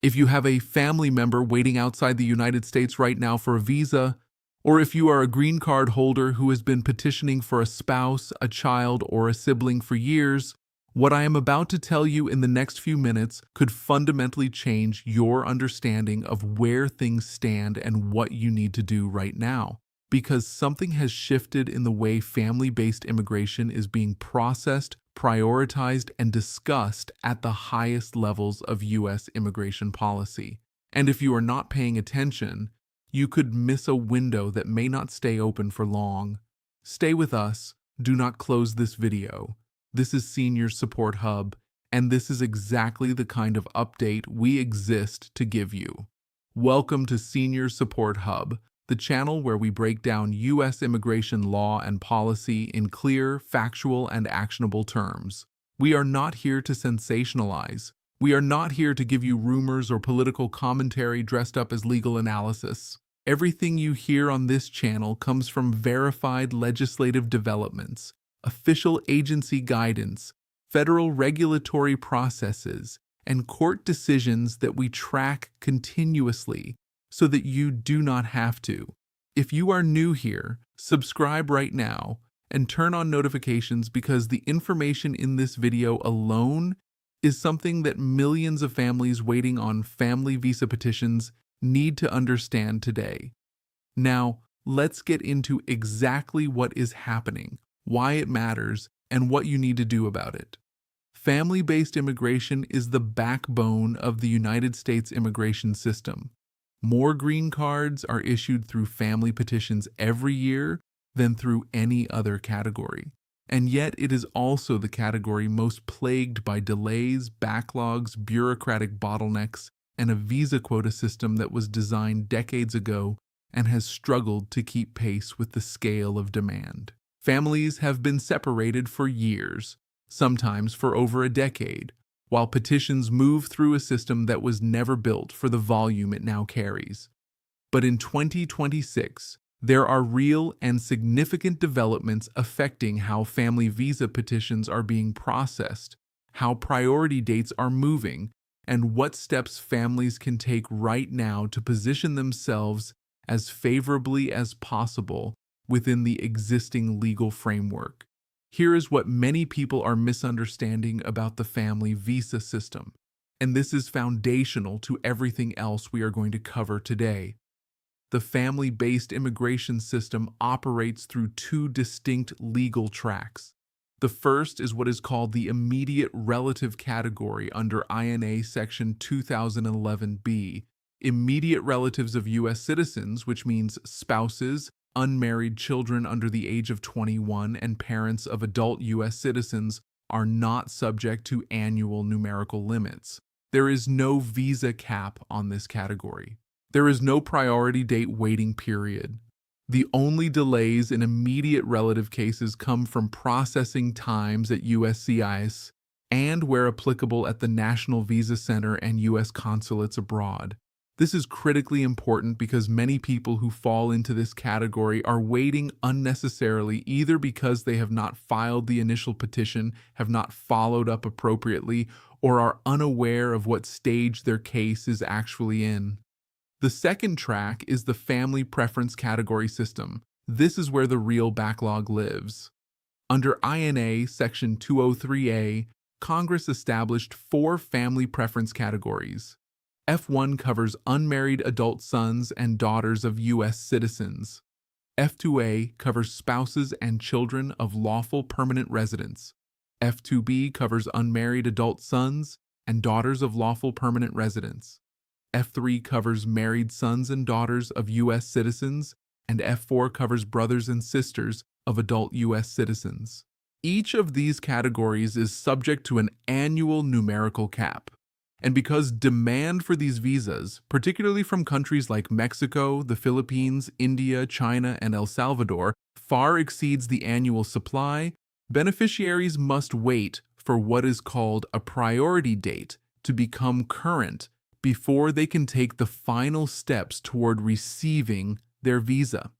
If you have a family member waiting outside the United States right now for a visa, or if you are a green card holder who has been petitioning for a spouse, a child, or a sibling for years, what I am about to tell you in the next few minutes could fundamentally change your understanding of where things stand and what you need to do right now. Because something has shifted in the way family-based immigration is being processed, prioritized, and discussed at the highest levels of U.S. immigration policy. And if you are not paying attention, you could miss a window that may not stay open for long. Stay with us. Do not close this video. This is Senior Support Hub, and this is exactly the kind of update we exist to give you. Welcome to Senior Support Hub, the channel where we break down U.S. immigration law and policy in clear, factual, and actionable terms. We are not here to sensationalize. We are not here to give you rumors or political commentary dressed up as legal analysis. Everything you hear on this channel comes from verified legislative developments, official agency guidance, federal regulatory processes, and court decisions that we track continuously so that you do not have to. If you are new here, subscribe right now and turn on notifications because the information in this video alone is something that millions of families waiting on family visa petitions need to understand today. Now, let's get into exactly what is happening, why it matters, and what you need to do about it. Family-based immigration is the backbone of the United States immigration system. More green cards are issued through family petitions every year than through any other category. And yet it is also the category most plagued by delays, backlogs, bureaucratic bottlenecks, and a visa quota system that was designed decades ago and has struggled to keep pace with the scale of demand. Families have been separated for years, sometimes for over a decade, while petitions move through a system that was never built for the volume it now carries. But in 2026, there are real and significant developments affecting how family visa petitions are being processed, how priority dates are moving, and what steps families can take right now to position themselves as favorably as possible within the existing legal framework. Here is what many people are misunderstanding about the family visa system, and this is foundational to everything else we are going to cover today. The family-based immigration system operates through two distinct legal tracks. The first is what is called the immediate relative category under INA Section 2011B, immediate relatives of U.S. citizens, which means spouses, unmarried children under the age of 21, and parents of adult U.S. citizens are not subject to annual numerical limits. There is no visa cap on this category. There is no priority date waiting period. The only delays in immediate relative cases come from processing times at USCIS and, where applicable, at the National Visa Center and U.S. consulates abroad. This is critically important because many people who fall into this category are waiting unnecessarily, either because they have not filed the initial petition, have not followed up appropriately, or are unaware of what stage their case is actually in. The second track is the family preference category system. This is where the real backlog lives. Under INA Section 203A, Congress established 4 family preference categories. F1 covers unmarried adult sons and daughters of U.S. citizens. F2A covers spouses and children of lawful permanent residents. F2B covers unmarried adult sons and daughters of lawful permanent residents. F3 covers married sons and daughters of U.S. citizens, and F4 covers brothers and sisters of adult U.S. citizens. Each of these categories is subject to an annual numerical cap. And because demand for these visas, particularly from countries like Mexico, the Philippines, India, China, and El Salvador, far exceeds the annual supply, beneficiaries must wait for what is called a priority date to become current before they can take the final steps toward receiving their visa.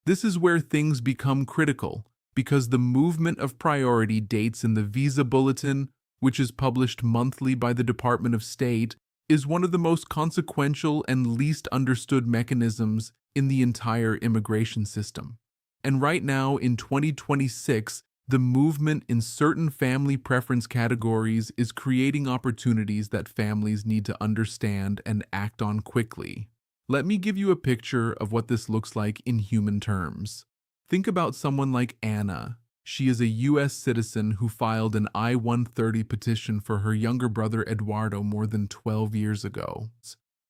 This is where things become critical, because the movement of priority dates in the Visa Bulletin, which is published monthly by the Department of State, is one of the most consequential and least understood mechanisms in the entire immigration system. And right now, in 2026, the movement in certain family preference categories is creating opportunities that families need to understand and act on quickly. Let me give you a picture of what this looks like in human terms. Think about someone like Anna. She is a U.S. citizen who filed an I-130 petition for her younger brother Eduardo more than 12 years ago.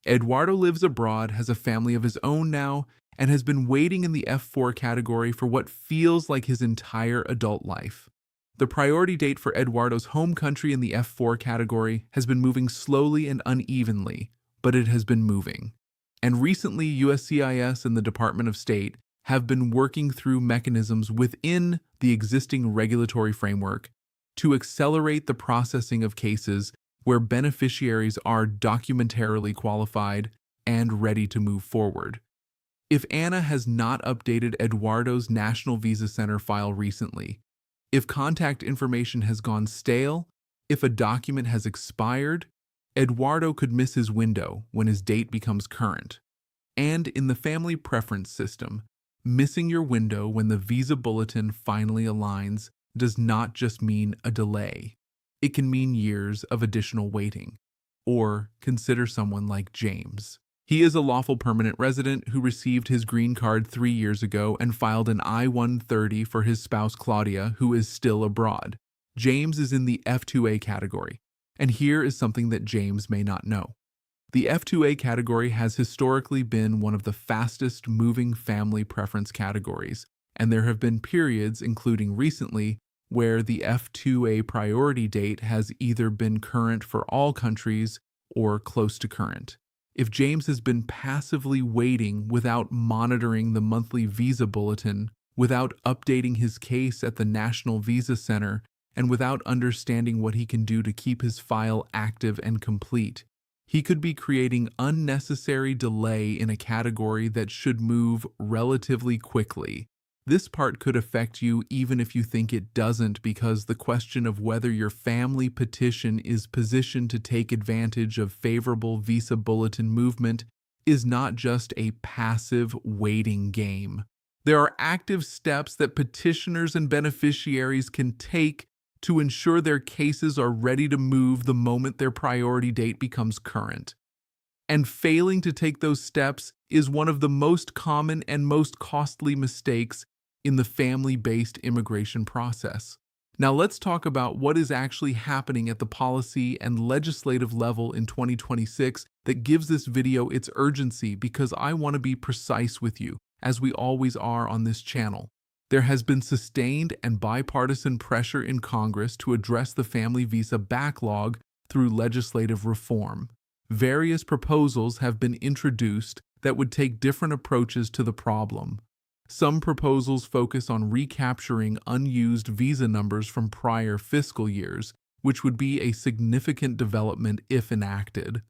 Eduardo lives abroad, has a family of his own now, and has been waiting in the F4 category for what feels like his entire adult life. The priority date for Eduardo's home country in the F4 category has been moving slowly and unevenly, but it has been moving. And recently, USCIS and the Department of State have been working through mechanisms within the existing regulatory framework to accelerate the processing of cases where beneficiaries are documentarily qualified and ready to move forward. If Anna has not updated Eduardo's National Visa Center file recently, if contact information has gone stale, if a document has expired, Eduardo could miss his window when his date becomes current. And in the family preference system, missing your window when the Visa Bulletin finally aligns does not just mean a delay. It can mean years of additional waiting. Or consider someone like James. He is a lawful permanent resident who received his green card 3 years ago and filed an I-130 for his spouse Claudia, who is still abroad. James is in the F2A category, and here is something that James may not know. The F2A category has historically been one of the fastest moving family preference categories, and there have been periods, including recently, where the F2A priority date has either been current for all countries or close to current. If James has been passively waiting without monitoring the monthly Visa Bulletin, without updating his case at the National Visa Center, and without understanding what he can do to keep his file active and complete, he could be creating unnecessary delay in a category that should move relatively quickly. This part could affect you even if you think it doesn't, because the question of whether your family petition is positioned to take advantage of favorable Visa Bulletin movement is not just a passive waiting game. There are active steps that petitioners and beneficiaries can take to ensure their cases are ready to move the moment their priority date becomes current. And failing to take those steps is one of the most common and most costly mistakes in the family-based immigration process. Now let's talk about what is actually happening at the policy and legislative level in 2026 that gives this video its urgency, because I want to be precise with you, as we always are on this channel. There has been sustained and bipartisan pressure in Congress to address the family visa backlog through legislative reform. Various proposals have been introduced that would take different approaches to the problem. Some proposals focus on recapturing unused visa numbers from prior fiscal years, which would be a significant development if enacted.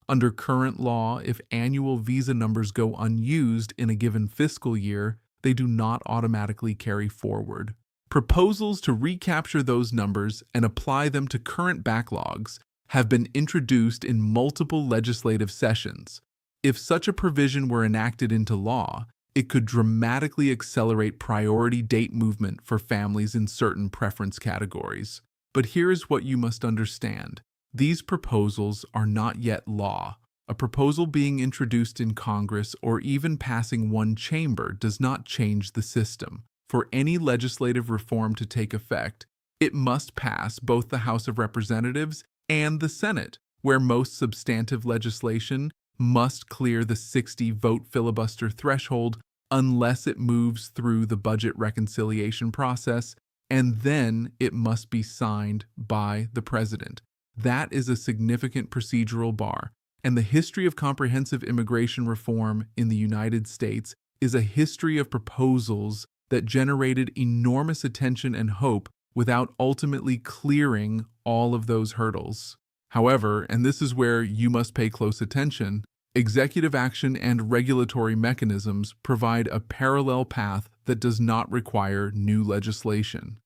Under current law, if annual visa numbers go unused in a given fiscal year, they do not automatically carry forward. Proposals to recapture those numbers and apply them to current backlogs have been introduced in multiple legislative sessions. If such a provision were enacted into law, it could dramatically accelerate priority date movement for families in certain preference categories. But here is what you must understand. These proposals are not yet law. A proposal being introduced in Congress or even passing one chamber does not change the system. For any legislative reform to take effect, it must pass both the House of Representatives and the Senate, where most substantive legislation must clear the 60-vote filibuster threshold unless it moves through the budget reconciliation process, and then it must be signed by the president. That is a significant procedural bar, and the history of comprehensive immigration reform in the United States is a history of proposals that generated enormous attention and hope without ultimately clearing all of those hurdles. However, and this is where you must pay close attention, executive action and regulatory mechanisms provide a parallel path that does not require new legislation.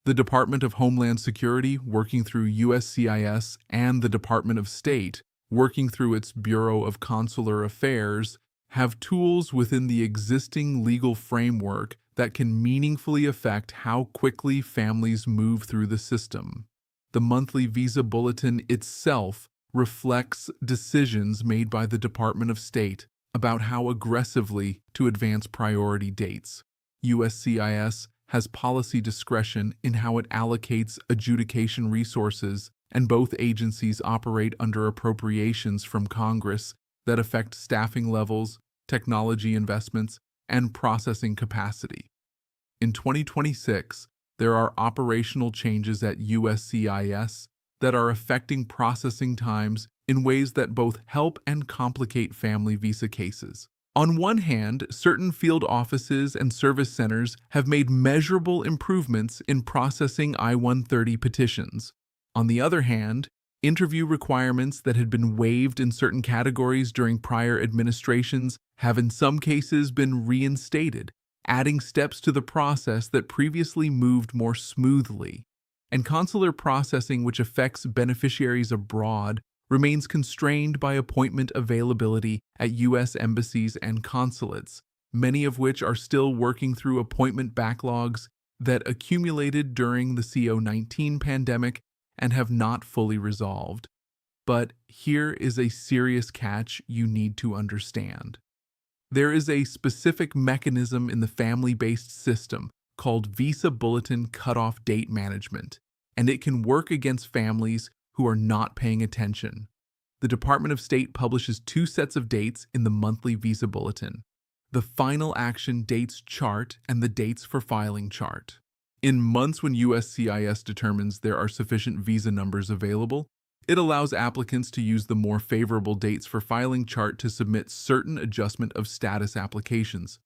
The Department of Homeland Security, working through USCIS and the Department of State, working through its Bureau of Consular Affairs, have tools within the existing legal framework that can meaningfully affect how quickly families move through the system. The monthly Visa Bulletin itself reflects decisions made by the Department of State about how aggressively to advance priority dates. USCIS has policy discretion in how it allocates adjudication resources, and both agencies operate under appropriations from Congress that affect staffing levels, technology investments, and processing capacity. In 2026, there are operational changes at USCIS that are affecting processing times in ways that both help and complicate family visa cases. On one hand, certain field offices and service centers have made measurable improvements in processing I-130 petitions. On the other hand, interview requirements that had been waived in certain categories during prior administrations have in some cases been reinstated, adding steps to the process that previously moved more smoothly. And consular processing, which affects beneficiaries abroad, remains constrained by appointment availability at U.S. embassies and consulates, many of which are still working through appointment backlogs that accumulated during the COVID-19 pandemic and have not fully resolved. But here is a serious catch you need to understand. There is a specific mechanism in the family-based system called Visa Bulletin Cutoff Date Management, and it can work against families who are not paying attention. The Department of State publishes 2 sets of dates in the monthly Visa Bulletin: the final action dates chart and the dates for filing chart. In months when USCIS determines there are sufficient visa numbers available, it allows applicants to use the more favorable dates for filing chart to submit certain adjustment of status applications.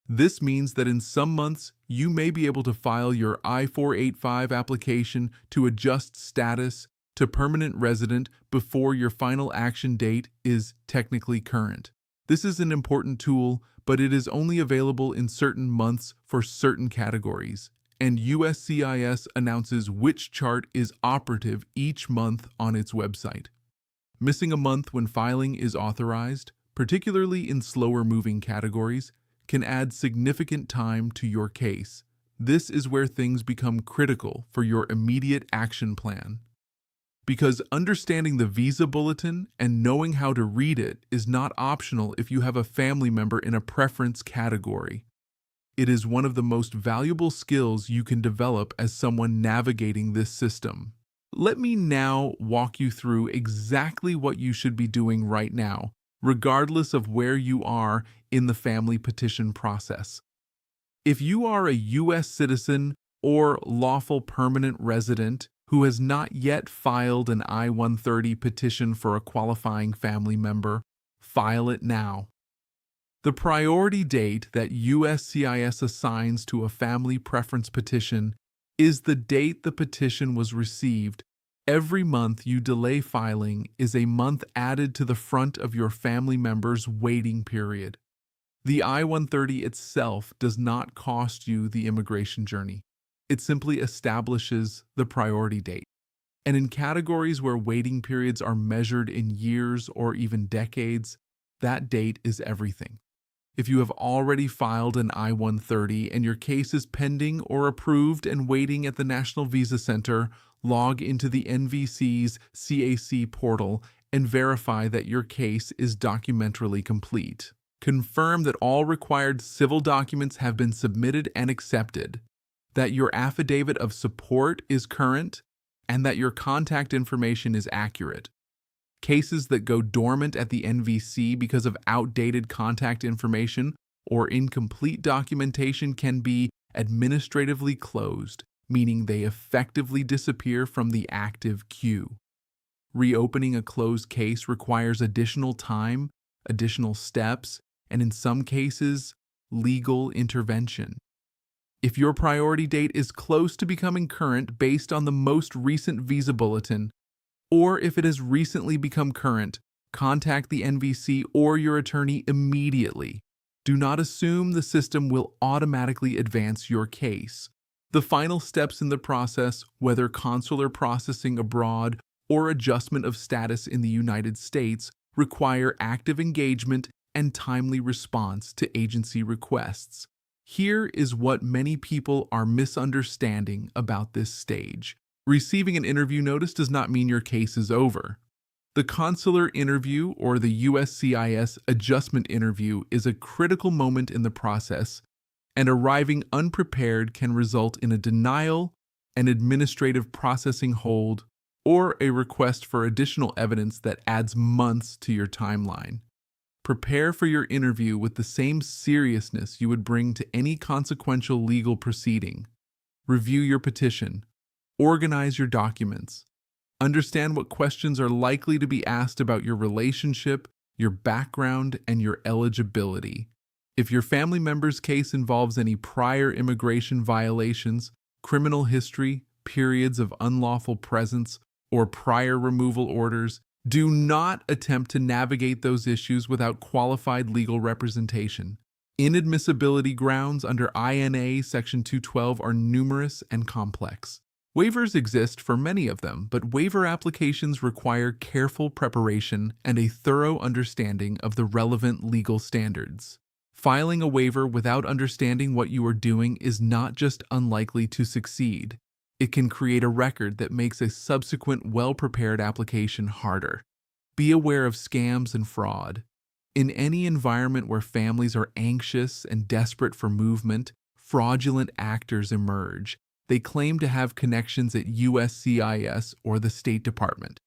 This means that in some months, you may be able to file your I-485 application to adjust status to permanent resident before your final action date is technically current. This is an important tool, but it is only available in certain months for certain categories, and USCIS announces which chart is operative each month on its website. Missing a month when filing is authorized, particularly in slower-moving categories, can add significant time to your case. This is where things become critical for your immediate action plan. Because understanding the Visa Bulletin and knowing how to read it is not optional if you have a family member in a preference category. It is one of the most valuable skills you can develop as someone navigating this system. Let me now walk you through exactly what you should be doing right now, regardless of where you are in the family petition process. If you are a U.S. citizen or lawful permanent resident who has not yet filed an I-130 petition for a qualifying family member, file it now. The priority date that USCIS assigns to a family preference petition is the date the petition was received. Every month you delay filing is a month added to the front of your family member's waiting period. The I-130 itself does not cost you the immigration journey. It simply establishes the priority date. And in categories where waiting periods are measured in years or even decades, that date is everything. If you have already filed an I-130 and your case is pending or approved and waiting at the National Visa Center, log into the NVC's CAC portal and verify that your case is documentarily complete. Confirm that all required civil documents have been submitted and accepted, that your affidavit of support is current, and that your contact information is accurate. Cases that go dormant at the NVC because of outdated contact information or incomplete documentation can be administratively closed, meaning they effectively disappear from the active queue. Reopening a closed case requires additional time, additional steps, and in some cases, legal intervention. If your priority date is close to becoming current based on the most recent Visa Bulletin, or if it has recently become current, contact the NVC or your attorney immediately. Do not assume the system will automatically advance your case. The final steps in the process, whether consular processing abroad or adjustment of status in the United States require active engagement and timely response to agency requests. Here is what many people are misunderstanding about this stage. Receiving an interview notice does not mean your case is over. The consular interview or the USCIS adjustment interview is a critical moment in the process, and arriving unprepared can result in a denial, an administrative processing hold, or a request for additional evidence that adds months to your timeline. Prepare for your interview with the same seriousness you would bring to any consequential legal proceeding. Review your petition. Organize your documents. Understand what questions are likely to be asked about your relationship, your background, and your eligibility. If your family member's case involves any prior immigration violations, criminal history, periods of unlawful presence, or prior removal orders, do not attempt to navigate those issues without qualified legal representation. Inadmissibility grounds under INA Section 212 are numerous and complex. Waivers exist for many of them, but waiver applications require careful preparation and a thorough understanding of the relevant legal standards. Filing a waiver without understanding what you are doing is not just unlikely to succeed. It can create a record that makes a subsequent well-prepared application harder. Be aware of scams and fraud. In any environment where families are anxious and desperate for movement, fraudulent actors emerge. They claim to have connections at USCIS or the State Department.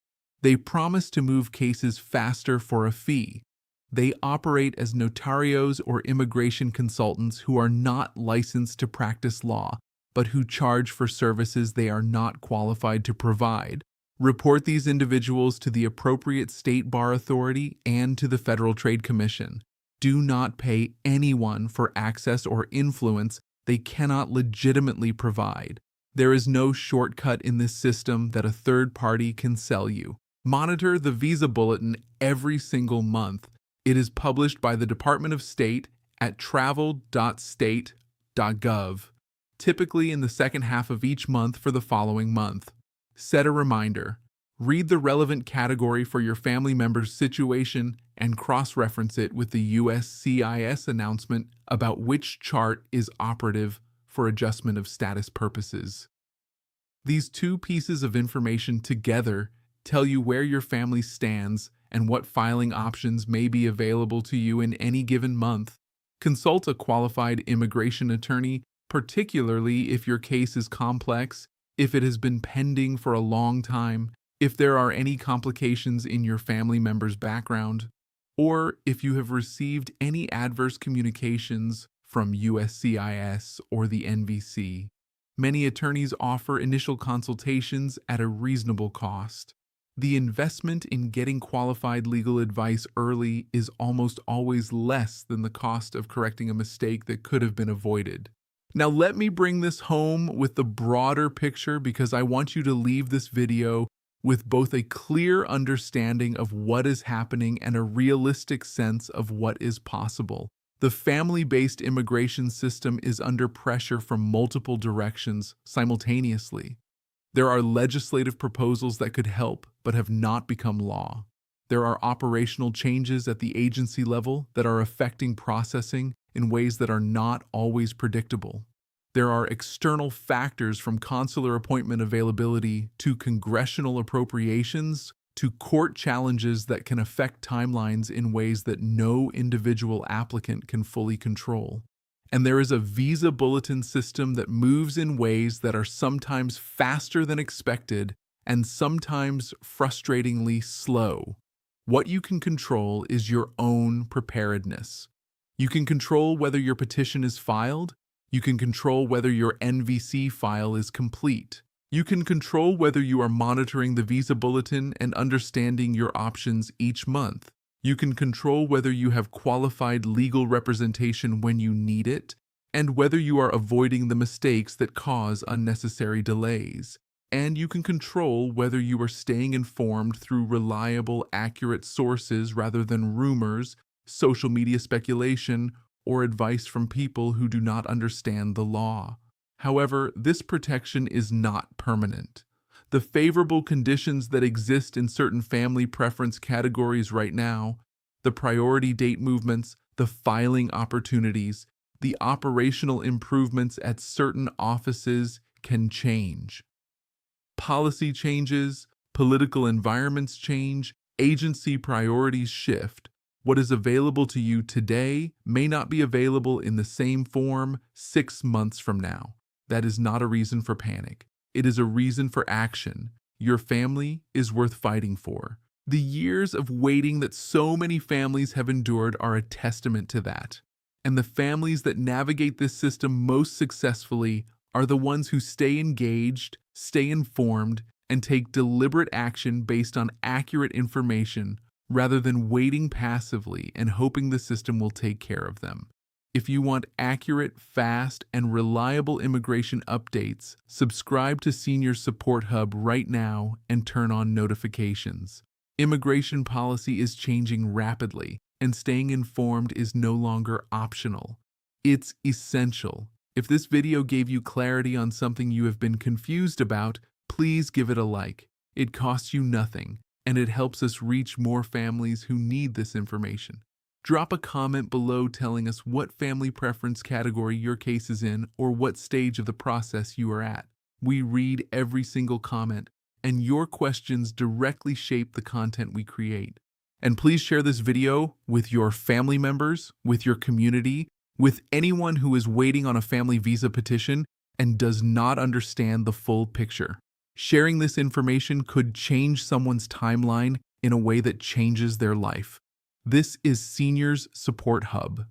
They promise to move cases faster for a fee. They operate as notarios or immigration consultants who are not licensed to practice law, but who charge for services they are not qualified to provide. Report these individuals to the appropriate state bar authority and to the Federal Trade Commission. Do not pay anyone for access or influence they cannot legitimately provide. There is no shortcut in this system that a third party can sell you. Monitor the Visa Bulletin every single month. It is published by the Department of State at travel.state.gov, typically in the second half of each month for the following month. Set a reminder. Read the relevant category for your family member's situation and cross-reference it with the USCIS announcement about which chart is operative for adjustment of status purposes. These two pieces of information together tell you where your family stands and what filing options may be available to you in any given month. Consult a qualified immigration attorney, particularly if your case is complex, if it has been pending for a long time, if there are any complications in your family member's background, or if you have received any adverse communications from USCIS or the NVC. Many attorneys offer initial consultations at a reasonable cost. The investment in getting qualified legal advice early is almost always less than the cost of correcting a mistake that could have been avoided. Now let me bring this home with the broader picture because I want you to leave this video with both a clear understanding of what is happening and a realistic sense of what is possible. The family-based immigration system is under pressure from multiple directions simultaneously. There are legislative proposals that could help but have not become law. There are operational changes at the agency level that are affecting processing in ways that are not always predictable. There are external factors from consular appointment availability to congressional appropriations to court challenges that can affect timelines in ways that no individual applicant can fully control. And there is a Visa Bulletin system that moves in ways that are sometimes faster than expected and sometimes frustratingly slow. What you can control is your own preparedness. You can control whether your petition is filed. You can control whether your NVC file is complete. You can control whether you are monitoring the Visa Bulletin and understanding your options each month. You can control whether you have qualified legal representation when you need it, and whether you are avoiding the mistakes that cause unnecessary delays. And you can control whether you are staying informed through reliable, accurate sources rather than rumors, social media speculation, or advice from people who do not understand the law. However, this protection is not permanent. The favorable conditions that exist in certain family preference categories right now, the priority date movements, the filing opportunities, the operational improvements at certain offices can change. Policy changes, political environments change, agency priorities shift. What is available to you today may not be available in the same form 6 months from now. That is not a reason for panic. It is a reason for action. Your family is worth fighting for. The years of waiting that so many families have endured are a testament to that. And the families that navigate this system most successfully are the ones who stay engaged, stay informed, and take deliberate action based on accurate information rather than waiting passively and hoping the system will take care of them. If you want accurate, fast, and reliable immigration updates, subscribe to Senior Support Hub right now and turn on notifications. Immigration policy is changing rapidly, and staying informed is no longer optional. It's essential. If this video gave you clarity on something you have been confused about, please give it a like. It costs you nothing, and it helps us reach more families who need this information. Drop a comment below telling us what family preference category your case is in or what stage of the process you are at. We read every single comment, and your questions directly shape the content we create. And please share this video with your family members, with your community, with anyone who is waiting on a family visa petition and does not understand the full picture. Sharing this information could change someone's timeline in a way that changes their life. This is Seniors Support Hub.